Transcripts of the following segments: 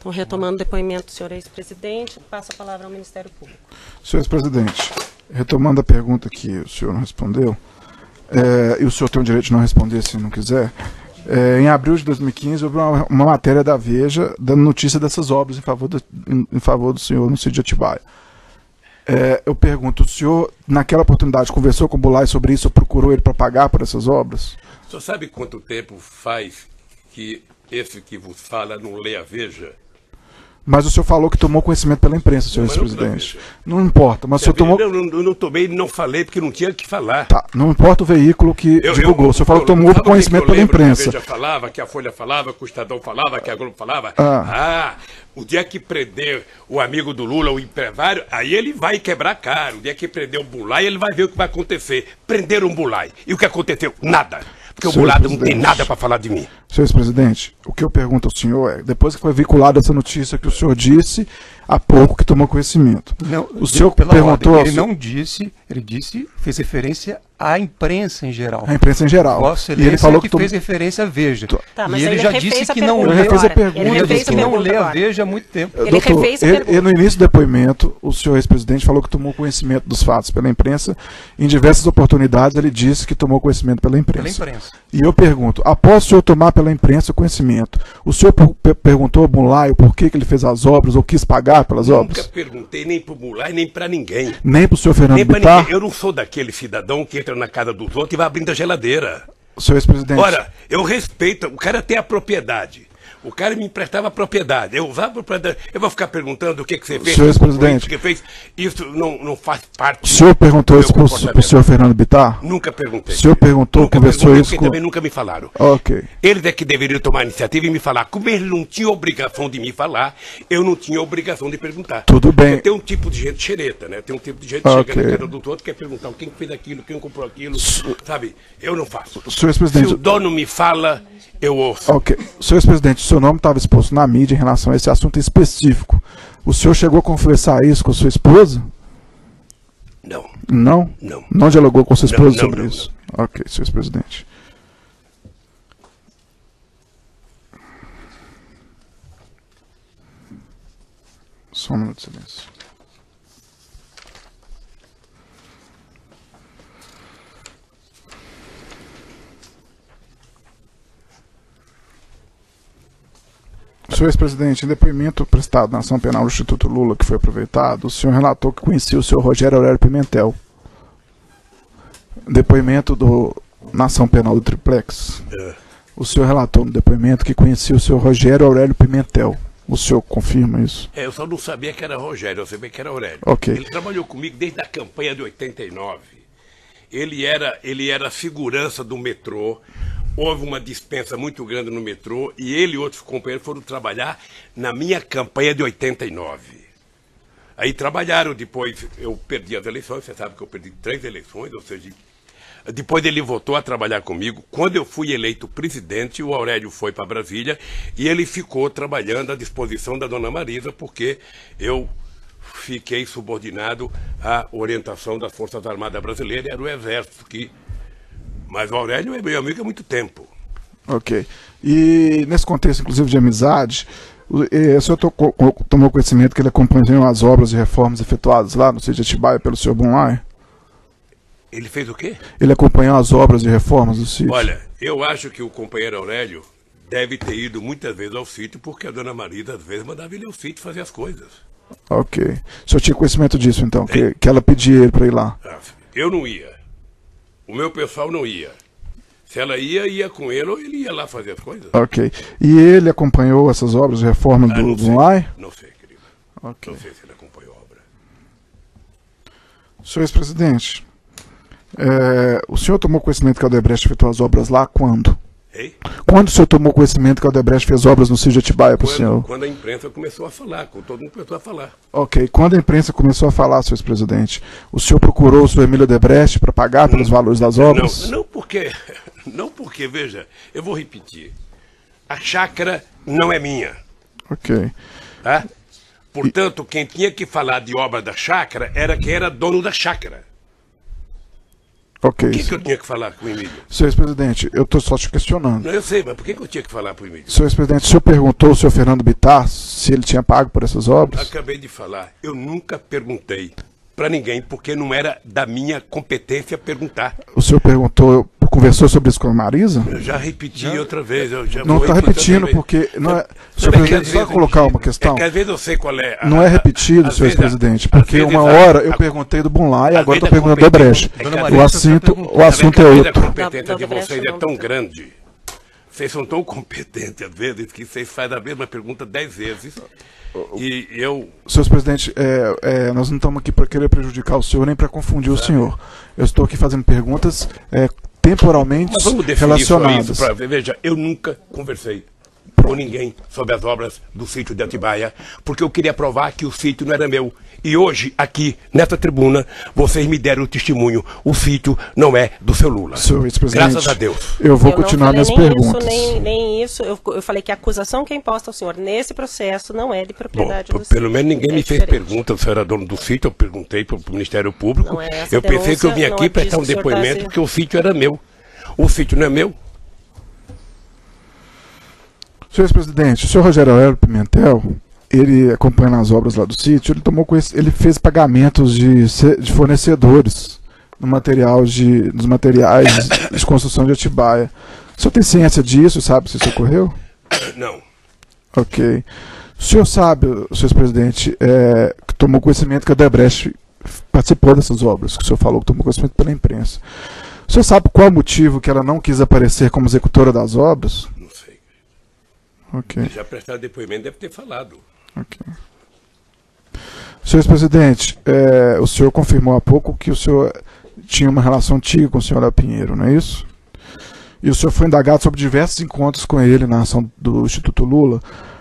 Então, retomando o depoimento do senhor ex-presidente, passo a palavra ao Ministério Público. Senhor ex-presidente, retomando a pergunta que o senhor não respondeu, e o senhor tem o direito de não responder se não quiser, em abril de 2015 houve uma matéria da Veja dando notícia dessas obras em favor do senhor no sítio de Atibaia. Eu pergunto, o senhor, naquela oportunidade, conversou com o Bulay sobre isso ou procurou ele para pagar por essas obras? O senhor sabe quanto tempo faz que esse que vos fala não lê a Veja? Mas o senhor falou que tomou conhecimento pela imprensa, senhor ex-presidente. Não importa, mas o senhor tomou... Eu não tomei, não falei, porque não tinha o que falar. Tá, não importa o veículo que divulgou. O senhor falou que tomou conhecimento pela imprensa. Que a Veja falava, que a Folha falava, que o Estadão falava, que a Globo falava. O dia que prender o amigo do Lula, o empresário, aí ele vai quebrar a cara. O dia que prender o Bulay, ele vai ver o que vai acontecer. Prenderam o Bulay. E o que aconteceu? Nada. Porque o Bulay não tem nada para falar de mim. Senhor ex-presidente, o que eu pergunto ao senhor é, depois que foi vinculada essa notícia que o senhor disse há pouco que tomou conhecimento, não, o senhor perguntou... Ordem, ele não disse, ele disse, fez referência à imprensa em geral. A imprensa em geral. Vossa e ele falou que fez referência à Veja. Tá, mas e ele já disse que não lê a Veja há muito tempo. Ele refez a pergunta. E no início do depoimento, o senhor ex-presidente falou que tomou conhecimento dos fatos pela imprensa. Em diversas oportunidades ele disse que tomou conhecimento pela imprensa. E eu pergunto, após o senhor tomar pela imprensa o conhecimento, o senhor perguntou ao Bulay o porquê que ele fez as obras ou quis pagar pelas obras? Nunca perguntei nem pro Bulay, nem pra ninguém. Nem pro senhor Fernando Bittar? Eu não sou daquele cidadão que entra na casa dos outros e vai abrindo a geladeira. Senhor ex-presidente. Ora, eu respeito, o cara tem a propriedade. O cara me emprestava a propriedade. Eu usava a propriedade. Eu vou ficar perguntando o que você fez. Senhor ex-presidente. O que fez. Isso não faz parte. O senhor perguntou isso pro senhor Fernando Bittar? Nunca perguntei. O senhor perguntou, conversou isso com... também nunca me falaram. Ok. Eles é que deveriam tomar a iniciativa e me falar. Como eles não tinham obrigação de me falar, eu não tinha obrigação de perguntar. Tudo bem. Porque tem um tipo de gente xereta, né? Tem um tipo de gente que chega na casa do outro, quer perguntar quem fez aquilo, quem comprou aquilo. Sabe? Eu não faço. Senhor ex-presidente. Se o dono me fala, eu ouço. Ok. Senhor ex-presidente, o seu nome estava exposto na mídia em relação a esse assunto específico. O senhor chegou a conversar isso com sua esposa? Não. Não? Não. Não dialogou com sua esposa sobre isso? Não. Ok, senhor ex-presidente. Só um minuto de silêncio. Senhor ex-presidente, em depoimento prestado na ação penal do Instituto Lula, que foi aproveitado, o senhor relatou que conhecia o senhor Rogério Aurélio Pimentel. Depoimento na ação penal do Triplex. O senhor relatou no depoimento que conhecia o senhor Rogério Aurélio Pimentel. O senhor confirma isso? Eu só não sabia que era Rogério, eu sabia que era Aurélio. Ok. Ele trabalhou comigo desde a campanha de 89. Ele era segurança do metrô. Houve uma dispensa muito grande no metrô e ele e outros companheiros foram trabalhar na minha campanha de 89. Aí trabalharam, depois eu perdi as eleições, você sabe que eu perdi 3 eleições, ou seja, depois ele voltou a trabalhar comigo. Quando eu fui eleito presidente, o Aurélio foi para Brasília e ele ficou trabalhando à disposição da dona Marisa, porque eu fiquei subordinado à orientação das Forças Armadas Brasileiras, era o Exército que... Mas o Aurélio é meu amigo há muito tempo. Ok. E nesse contexto, inclusive, de amizade, o senhor tomou conhecimento que ele acompanhou as obras e reformas efetuadas lá no sítio de Atibaia pelo senhor Bulay? Ele fez o quê? Ele acompanhou as obras e reformas do sítio. Olha, eu acho que o companheiro Aurélio deve ter ido muitas vezes ao sítio, porque a dona Marisa, às vezes, mandava ele ao sítio fazer as coisas. Ok. O senhor tinha conhecimento disso, então, que ela pedia ele para ir lá? Eu não ia. O meu pessoal não ia. Se ela ia com ele ou ele ia lá fazer as coisas. Ok. E ele acompanhou essas obras de reforma do Bulay? Não sei, querido. Okay. Não sei se ele acompanhou a obra. Senhor ex-presidente, o senhor tomou conhecimento que a Odebrecht efetuou as obras lá quando? Ei? Quando o senhor tomou conhecimento que a Odebrecht fez obras no sítio de Atibaia para o senhor? Quando a imprensa começou a falar, quando todo mundo começou a falar. Ok. Quando a imprensa começou a falar, senhor ex-presidente, o senhor procurou o senhor Emílio Odebrecht para pagar pelos valores das obras? Não porque, veja, eu vou repetir. A chácara não é minha. Ok. Tá? Portanto, quem tinha que falar de obra da chácara era quem era dono da chácara. Ok. Por que eu tinha que falar com o Emílio? Senhor ex-presidente, eu estou só te questionando. Não, eu sei, mas por que eu tinha que falar para o Emílio? Senhor ex-presidente, o senhor perguntou ao senhor Fernando Bittar se ele tinha pago por essas obras? Acabei de falar, eu nunca perguntei para ninguém, porque não era da minha competência perguntar. O senhor perguntou, conversou sobre isso com a Marisa? Eu já repeti outra vez. Eu já Não vou está repetir repetindo, outra vez. porque... Não é, Sabe senhor que presidente, às só vezes colocar eu- uma questão. É que às vezes eu sei qual é. Não é repetido, às senhor vezes ex-presidente, às porque vezes uma hora eu perguntei do Bunlai e às agora vezes estou perguntando do Odebrecht. É que às O vezes assunto é A outro. competência de Da Odebrecht vocês é não, tão doutor. grande. Vocês são tão competentes, às vezes, que vocês fazem a mesma pergunta 10 vezes. E eu... Senhor presidente, nós não estamos aqui para querer prejudicar o senhor nem para confundir o senhor. Eu estou aqui fazendo perguntas temporalmente Mas vamos definir relacionadas. só isso pra ver. Veja, eu nunca conversei com ninguém sobre as obras do sítio de Atibaia, porque eu queria provar que o sítio não era meu. E hoje, aqui, nessa tribuna, vocês me deram o testemunho. O sítio não é do seu Lula. Senhor ex-presidente, Graças a Deus. eu vou Eu não continuar falei minhas nem perguntas. Isso, nem isso. Eu falei que a acusação que é imposta ao senhor nesse processo não é de Bom, propriedade do pelo sítio. menos ninguém É me fez diferente. pergunta se eu era dono do sítio. Eu perguntei para o Ministério Público. Não é essa Eu pensei que eu vim denúncia, aqui não é prestar um disso que o senhor tá depoimento se- que o sítio era meu. O sítio não é meu. Senhor ex-presidente, o senhor Rogério Aurélio Pimentel, ele acompanhando as obras lá do sítio, ele fez pagamentos de fornecedores no dos materiais de construção de Atibaia. O senhor tem ciência disso? Sabe se isso ocorreu? Não. Ok. O senhor sabe, senhor ex-presidente, que tomou conhecimento que a Odebrecht participou dessas obras, que o senhor falou que tomou conhecimento pela imprensa. O senhor sabe qual é o motivo que ela não quis aparecer como executora das obras? Não sei. Ok. Já prestaram depoimento, deve ter falado. Ok. Senhor ex-presidente, o senhor confirmou há pouco que o senhor tinha uma relação antiga com o senhor Léo Pinheiro, não é isso? E o senhor foi indagado sobre diversos encontros com ele na ação do Instituto Lula,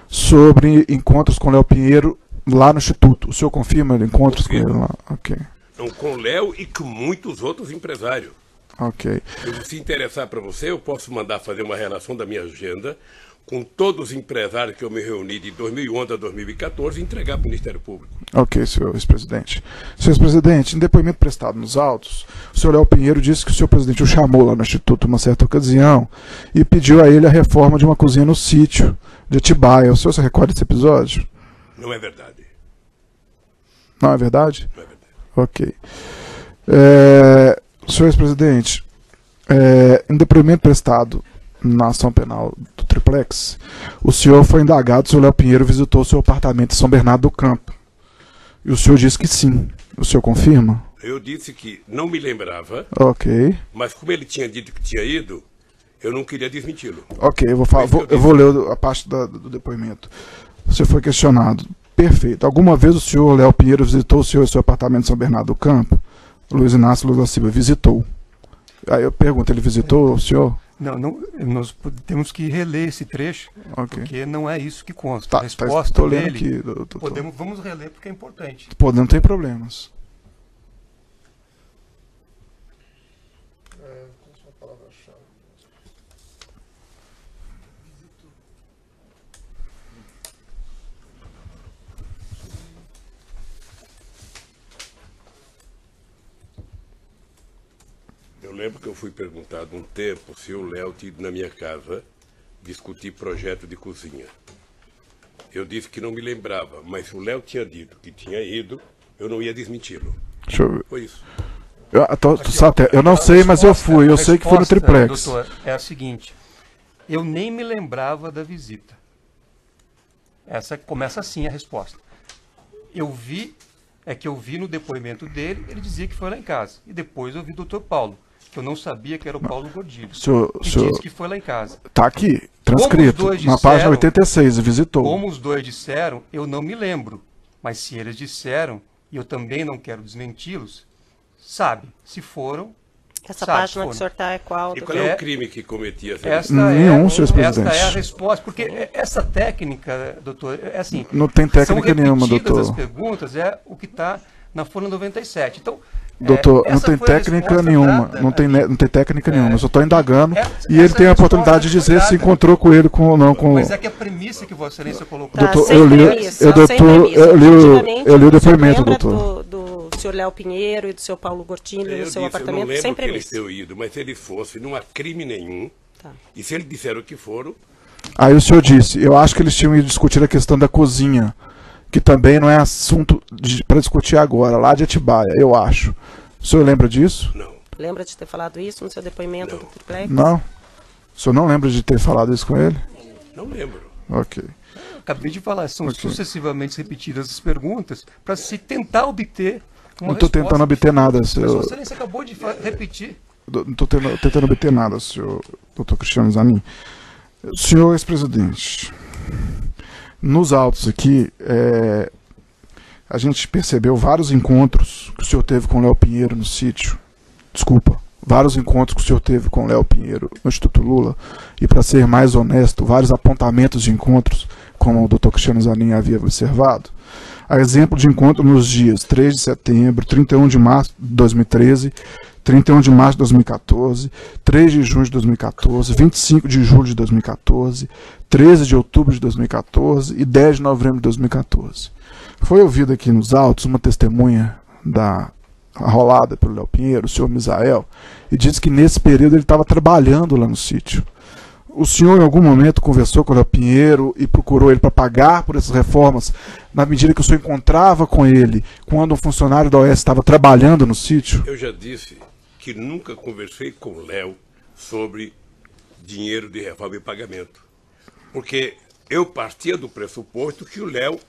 sobre encontros com o Léo Pinheiro lá no Instituto. O senhor confirma encontros com ele lá? Ok. Não, com o Léo e com muitos outros empresários. Ok. Se interessar para você, eu posso mandar fazer uma relação da minha agenda com todos os empresários que eu me reuni de 2011 a 2014 e entregar para o Ministério Público. Ok, senhor ex-presidente. Senhor ex-presidente, em depoimento prestado nos autos, o senhor Léo Pinheiro disse que o senhor presidente o chamou lá no Instituto uma certa ocasião e pediu a ele a reforma de uma cozinha no sítio de Atibaia. O senhor se recorda desse episódio? Não é verdade. Não é verdade? Não é verdade. Ok. Senhor ex-presidente, em depoimento prestado na ação penal do Triplex, o senhor foi indagado se o Léo Pinheiro visitou o seu apartamento em São Bernardo do Campo. E o senhor disse que sim. O senhor confirma? Eu disse que não me lembrava, Ok. mas como ele tinha dito que tinha ido, eu não queria desmenti-lo. Ok, eu que vou ler a parte do depoimento. O senhor foi questionado. Perfeito. Alguma vez o senhor Léo Pinheiro visitou o senhor em seu apartamento em São Bernardo do Campo? Luiz Inácio Lula Silva visitou. Aí eu pergunto, ele visitou o senhor? Não, nós temos que reler esse trecho, Ok. porque não é isso que consta. Tá, A resposta tô lendo dele, aqui, doutor. vamos reler porque é importante. Pô, não tem problemas. Eu lembro que eu fui perguntado um tempo se o Léo tinha ido na minha casa discutir projeto de cozinha. Eu disse que não me lembrava, mas se o Léo tinha dito que tinha ido, eu não ia desmenti-lo. Deixa eu ver. Foi isso. Eu não sei, mas eu fui. Eu sei que foi no resposta, Triplex. Doutor, é a seguinte: eu nem me lembrava da visita. Essa começa assim a resposta. Eu vi no depoimento dele, ele dizia que foi lá em casa. E depois eu vi o doutor Paulo, que eu não sabia que era o Paulo Gordilho. Que disse que foi lá em casa. Tá aqui, transcrito, Como os dois na página disseram- 86, visitou. Como os dois disseram, eu não me lembro. Mas se eles disseram, e eu também não quero desmenti-los, sabe, se foram, Essa sabe, página que o foram. senhor está é qual? E doutor? qual é É- o crime que cometia? Esta Nenhum, senhor esta presidente. é a resposta, porque essa técnica, doutor, é assim, Não tem técnica são nenhuma, repetidas doutor. as perguntas, é o que está na folha 97. Então, Doutor, não essa tem foi a técnica resposta nenhuma. dada Não tem, aqui. não tem técnica nenhuma. Eu só estou indagando. Essa E ele é tem a a oportunidade de resposta dizer se dada. encontrou com ele com ou não. Com... Mas é que a premissa que Vossa Excelência colocou... Tá, Doutor, sem eu li- premissa, eu, sem doutor, premissa. eu li o Efetivamente, depoimento, o senhor doutor. lembra o senhor senhor Léo Pinheiro e do seu Paulo Gortini no seu apartamento, eu não lembro sem que eles premissa. tenham ido, mas se eles fossem, não há crime nenhum. Tá. E se eles disseram que foram, Aí o senhor disse, eu acho que eles tinham ido discutir a questão da cozinha, que também não é assunto para discutir agora, lá de Atibaia, eu acho. O senhor lembra disso? não. Lembra de ter falado isso no seu depoimento Não. do triplex? Não? O senhor não lembra de ter falado isso com ele? Não lembro. Ok. Acabei de falar, são Ok. sucessivamente repetidas as perguntas para se tentar obter uma Não estou resposta. tentando obter nada, Mas senhor. Vossa Excelência acabou de repetir. Não estou tentando obter nada, senhor doutor Cristiano Zanin. Senhor ex-presidente, nos autos aqui, a gente percebeu vários encontros que o senhor teve com o Léo Pinheiro no sítio. Desculpa, vários encontros que o senhor teve com o Léo Pinheiro no Instituto Lula. E, para ser mais honesto, vários apontamentos de encontros, como o doutor Cristiano Zanin havia observado. A exemplo de encontro nos dias 3 de setembro, 31 de março de 2013, 31 de março de 2014, 3 de junho de 2014, 25 de julho de 2014, 13 de outubro de 2014 e 10 de novembro de 2014. Foi ouvida aqui nos autos uma testemunha da arrolada pelo Léo Pinheiro, o senhor Misael, e disse que nesse período ele estava trabalhando lá no sítio. O senhor em algum momento conversou com o Léo Pinheiro e procurou ele para pagar por essas reformas, na medida que o senhor encontrava com ele quando um funcionário da OAS estava trabalhando no sítio? Eu já disse que nunca conversei com o Léo sobre dinheiro de reforma e pagamento. Porque eu partia do pressuposto que o Léo,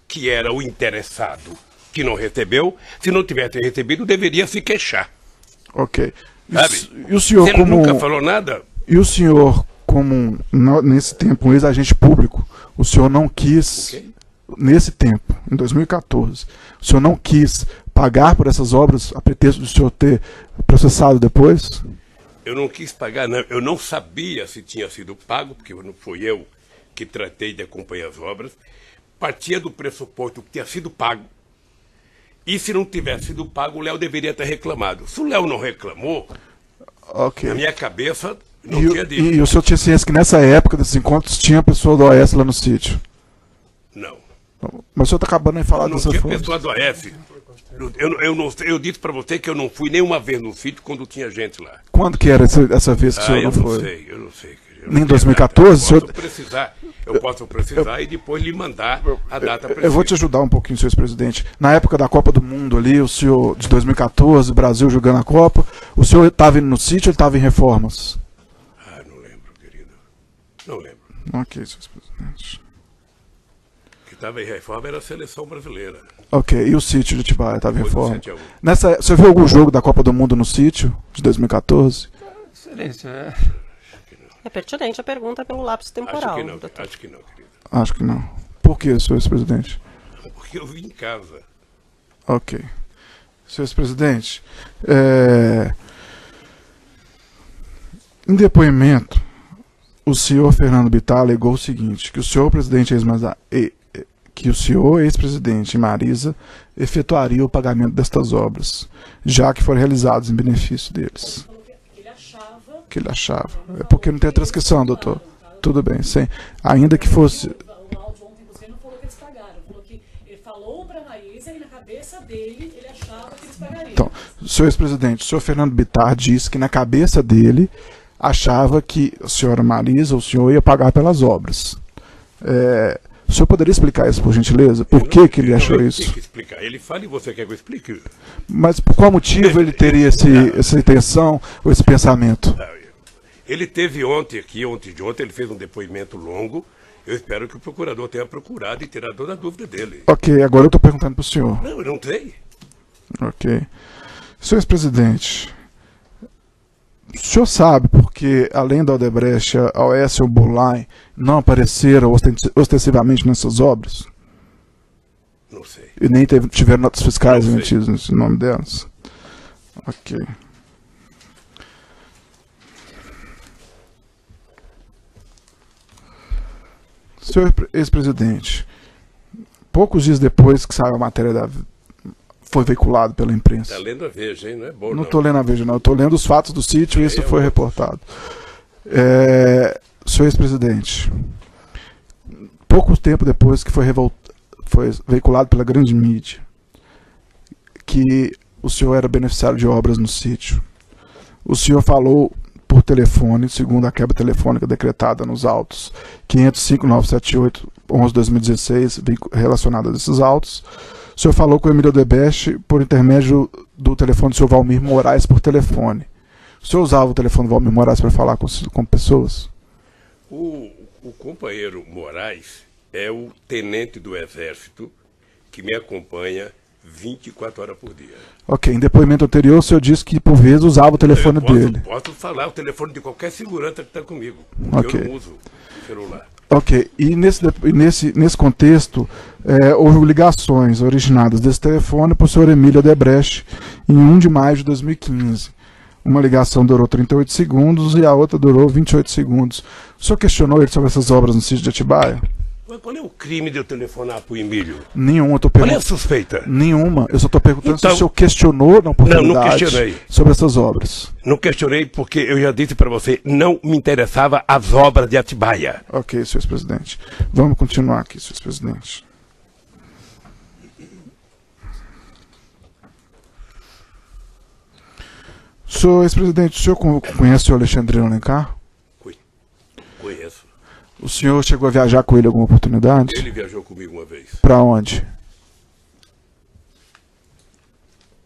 que era o interessado, que não recebeu, se não tivesse recebido, deveria se queixar. Ok. Sabe? E o senhor Você como... nunca falou nada? E o senhor, como nesse tempo um ex-agente público, o senhor não quis, Ok. nesse tempo, em 2014, o senhor não quis pagar por essas obras a pretexto do senhor ter processado depois? Eu não quis pagar, não. Eu não sabia se tinha sido pago, porque não fui eu que tratei de acompanhar as obras. Partia do pressuposto que tinha sido pago. E se não tivesse sido pago, o Léo deveria ter reclamado. Se o Léo não reclamou, Ok. na minha cabeça, não E, tinha dito. e o senhor tinha ciência que nessa época desses encontros tinha pessoa do OAS lá no sítio? Não. Mas o senhor está acabando de falar Não dessa tinha forma. pessoa do AF. Eu disse para você que eu não fui nenhuma vez no sítio quando tinha gente lá. Quando que era essa vez que o senhor eu não não foi? sei, eu não sei. Eu Nem não 2014, tenho a data. senhor- Eu posso precisar e depois lhe mandar a data precisa. Eu vou te ajudar um pouquinho, senhor ex-presidente. Na época da Copa do Mundo ali, o senhor, de 2014, Brasil jogando a Copa, o senhor estava indo no sítio ou estava em reformas? Ah, não lembro, querido. Não lembro. Ok, senhor ex-presidente. O que estava em reforma era a seleção brasileira. Ok, e o sítio de Atibaia estava em Depois do reforma? 7 a 1. Você viu algum jogo da Copa do Mundo no sítio, de 2014? Excelência, É pertinente a pergunta pelo lapso temporal, Acho que não, doutor. acho que não, querido. Acho que não. Por que, senhor ex-presidente? Porque eu vim em casa. Ok. Senhor ex-presidente, em depoimento, o senhor Fernando Bittar alegou o seguinte, que o senhor presidente que o senhor ex-presidente Marisa efetuaria o pagamento destas obras, já que foram realizadas em benefício deles. Que ele achava. É porque não tem a transcrição, doutor. Tudo bem, sim. Ainda que fosse... O áudio ontem você não falou que eles pagaram. Falou que ele falou para a Marisa e na cabeça dele ele achava que eles pagariam. Então, senhor ex-presidente, o senhor Fernando Bittar disse que na cabeça dele achava que a senhora Marisa, o senhor ia pagar pelas obras. O senhor poderia explicar isso, por gentileza? Por que ele achou Eu isso? tenho que explicar. Ele fala e você quer que eu explique? Mas por qual motivo ele teria essa intenção ou esse pensamento? Ele teve ontem, ele fez um depoimento longo. Eu espero que o procurador tenha procurado e tirado toda a dúvida dele. Ok, agora eu estou perguntando para o senhor. Não, eu não sei. Ok. Senhor ex-presidente, o senhor sabe porque, além da Odebrecht, a OAS e o Burline não apareceram ostensivamente nessas obras? Não sei. E nem tiveram notas fiscais Não sei. emitidas no nome delas? Ok. Senhor ex-presidente, poucos dias depois que saiu a matéria foi veiculado pela imprensa. Tá lendo a Veja, hein? Não é bom, Não estou lendo a Veja, não. Estou lendo os fatos do sítio e isso foi reportado. Senhor ex-presidente, pouco tempo depois que foi veiculado pela grande mídia, que o senhor era beneficiário de obras no sítio. O senhor falou por telefone, segundo a quebra telefônica decretada nos autos 505.978/11/2016, relacionada a esses autos. O senhor falou com o Emílio Odebrecht por intermédio do telefone do senhor Valmir Moraes por telefone. O senhor usava o telefone do Valmir Moraes para falar com pessoas? O companheiro Moraes é o tenente do Exército que me acompanha 24 horas por dia. Ok, em depoimento anterior o senhor disse que por vezes usava o telefone dele. Posso falar o telefone de qualquer segurança que está comigo, porque eu não uso celular. Ok, e nesse contexto, houve ligações originadas desse telefone para o senhor Emílio Odebrecht em 1 de maio de 2015. Uma ligação durou 38 segundos e a outra durou 28 segundos. O senhor questionou ele sobre essas obras no sítio de Atibaia? Mas qual é o crime de eu telefonar para o Emílio? Nenhuma, eu tô Qual é perguntando. a suspeita? Nenhuma, eu só estou perguntando Então, se o senhor questionou na oportunidade não questionei. sobre essas obras. Não questionei porque eu já disse para você, não me interessava as obras de Atibaia. Ok, senhor presidente. Vamos continuar aqui, senhor presidente. Senhor ex-presidente, o senhor conhece o Alexandrino Alencar? Conheço. O senhor chegou a viajar com ele em alguma oportunidade? Ele viajou comigo uma vez. Para onde?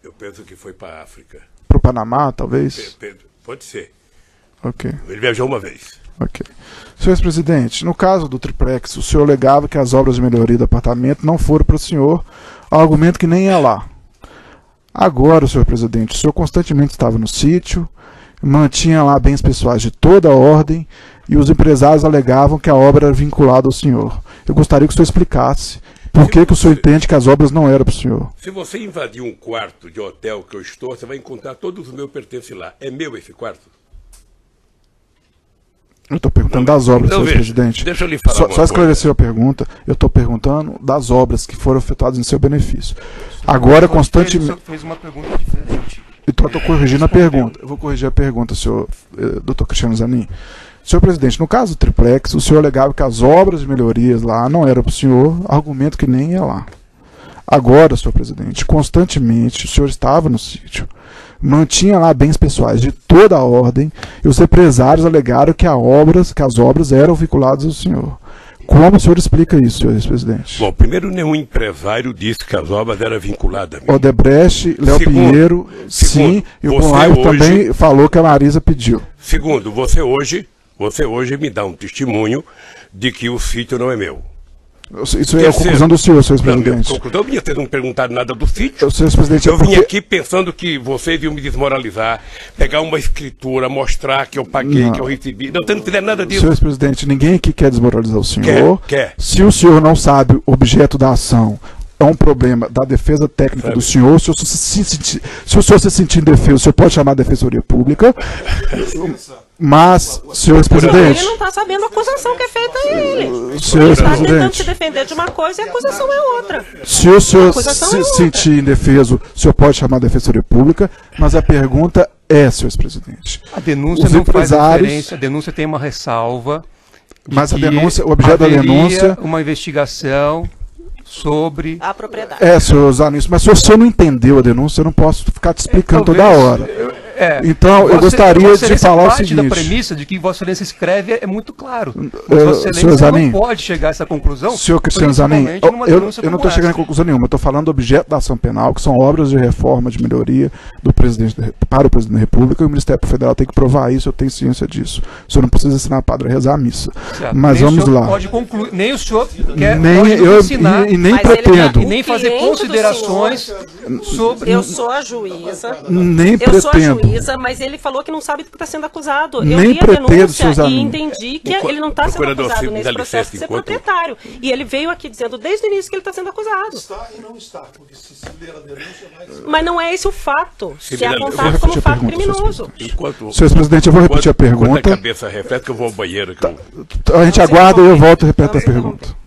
Eu penso que foi para a África. Para o Panamá, talvez? Pode ser. Ok, Ele viajou uma vez. ok. Senhor ex-presidente, no caso do triplex, o senhor alegava que as obras de melhoria do apartamento não foram para o senhor, argumento que nem ia lá. Agora, senhor presidente, o senhor constantemente estava no sítio, mantinha lá bens pessoais de toda a ordem e os empresários alegavam que a obra era vinculada ao senhor. Eu gostaria que o senhor explicasse por que o senhor entende que as obras não eram para o senhor. Se você invadir um quarto de hotel que eu estou, você vai encontrar todos os meus pertences lá. É meu esse quarto? Eu estou perguntando das obras, Então, senhor presidente. deixa eu lhe falar uma Só esclarecer a pergunta. Eu estou perguntando das obras que foram efetuadas em seu benefício. Agora, constantemente... Ele fez uma pergunta diferente. Então, eu estou corrigindo a pergunta. Eu vou corrigir a pergunta, senhor doutor Cristiano Zanin. Senhor presidente, no caso do triplex, o senhor alegava que as obras de melhorias lá não eram para o senhor, argumento que nem ia lá. Agora, senhor presidente, constantemente o senhor estava no sítio, mantinha lá bens pessoais de toda a ordem e os empresários alegaram que as obras eram vinculadas ao senhor. Como o senhor explica isso, senhor ex-presidente? Bom, primeiro, nenhum empresário disse que as obras eram vinculadas a mim. Odebrecht, Léo Pinheiro, sim, e o Conrado também falou que a Marisa pediu. Segundo, você hoje me dá um testemunho de que o sítio não é meu. Isso é a conclusão do senhor, senhor Não, ex-presidente. conclusão minha, vocês não perguntaram nada do sítio. Senhor ex-presidente, Eu vim aqui pensando que vocês iam me desmoralizar, pegar uma escritura, mostrar que eu paguei, que eu recebi. Não, vocês não fizeram nada disso. Senhor ex-presidente, ninguém aqui quer desmoralizar o senhor. Quer. Se o senhor não sabe o objeto da ação, é um problema da defesa técnica do senhor. Se o senhor se sentir indefeso, o senhor pode chamar a Defensoria Pública. Mas, senhor ex-presidente... Ele não está sabendo a acusação que é feita a ele. Senhor Ele está tentando se ex-presidente, defender de uma coisa e a acusação é outra. se o senhor acusação se é outra. sentir indefeso, o senhor pode chamar a Defensoria Pública, mas a pergunta é, senhor ex-presidente. A denúncia Os não faz empresários- referência, a denúncia tem uma ressalva. de Mas a que denúncia, o objeto da haveria denúncia... uma investigação sobre... A propriedade. senhor Zanin, mas se o senhor não entendeu a denúncia, eu não posso ficar te explicando toda hora. Então, eu gostaria Vossa de Excelência falar o parte da seguinte. premissa de que Vossa Excelência escreve é muito claro. Mas Vossa senhor Excelência Zanin, não pode chegar a essa conclusão. Senhor Cristiano Zanin, principalmente numa denúncia eu não como estou chegando em essa. conclusão nenhuma, eu estou falando do objeto da ação penal, que são obras de reforma, de melhoria do presidente para o presidente da República, e o Ministério Federal tem que provar isso, eu tenho ciência disso. O senhor não precisa ensinar padre a rezar a missa. Certo. Mas Nem vamos o senhor lá. Pode concluir, nem o senhor quer Nem pode nos eu ensinar e nem Mas ele pretendo. e nem fazer cliente do considerações sobre... Eu sou a juíza. Nem Eu sou a pretendo. juíza, mas ele falou que não sabe do que está sendo acusado. Eu Nem li a pretendo, denúncia Suzana. e entendi que ele não está sendo Procurador acusado Silvio, nesse dá processo de licença, ser enquanto- proprietário. E ele veio aqui dizendo desde o início que ele está sendo acusado. Está e não está, porque se ler a denúncia vai ser. Mas não é esse o fato. Se é eu vou apontado repetir como a fato pergunta, criminoso. Enquanto, Senhor presidente, eu vou repetir a enquanto pergunta. a cabeça reflete que eu vou ao banheiro. Que eu... A gente aguarda e eu volto e repito a pergunta.